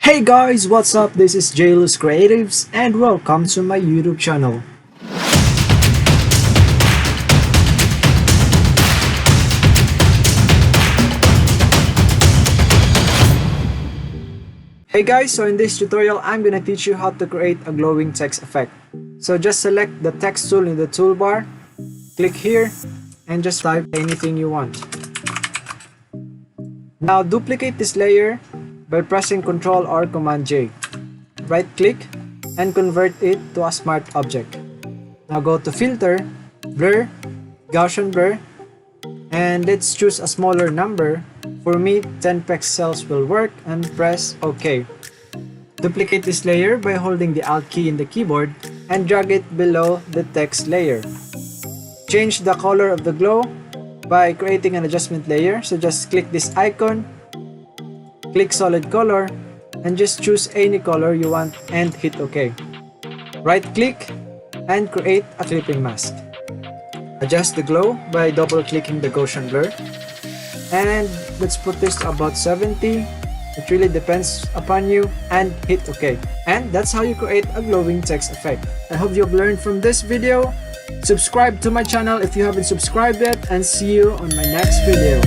Hey guys, what's up? This is Jailus Creatives and welcome to my YouTube channel. Hey guys, so in this tutorial, I'm gonna teach you how to create a glowing text effect. So just select the text tool in the toolbar, click here, and just type anything you want. Now duplicate this layer by pressing Ctrl or Command J. Right click and convert it to a smart object. Now go to Filter, Blur, Gaussian Blur, and let's choose a smaller number. For me, 10 pixels will work and press OK. Duplicate this layer by holding the Alt key in the keyboard and drag it below the text layer. Change the color of the glow by creating an adjustment layer. So just click this icon, click solid color, and just choose any color you want and hit OK. Right click and create a clipping mask. Adjust the glow by double clicking the Gaussian blur. And let's put this to about 70. It really depends upon you, and hit OK. And that's how you create a glowing text effect. I hope you've learned from this video. Subscribe to my channel if you haven't subscribed yet, and see you on my next video.